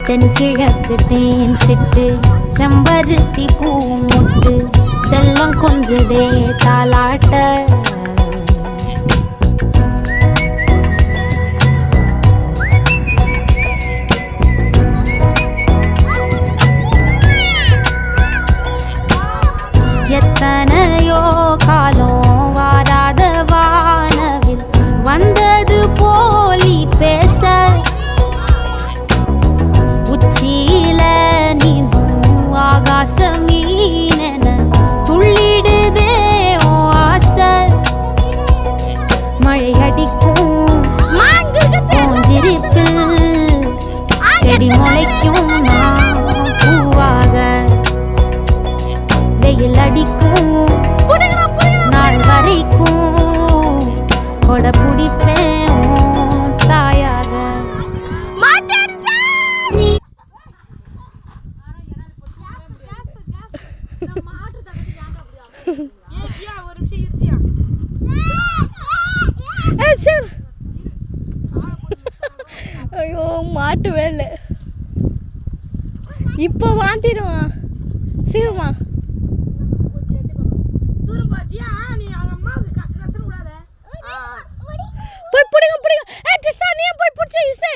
தென்கிழக்கு தேன் சிட்டு செம்பருத்தி பூ முட்டு செல்லம் கொஞ்சுதே தாலாட்ட எத்தனையோ காலம் வாராத வானவில் வந்தது போலி பேச உச்சியில நீந்தும் ஆகாச மீனென துள்ளிடுதே ஓ ஆசை மழை அடிக்கும் சிரிப்பில் செடி முளைக்கும் நான் பூவாக வெயில் அடிக்கும் நாள் வரைக்கும் கொட பிடிப்பேன் தாயாக ஐயோ மாட்டுவே இல்லை இப்போ மாட்டிடுவான் சீக்கிரமா போய் பிடிங்க பிடிங்க. ஏ கிருஷ்ணா நீ போய் பிடிச்சி இசை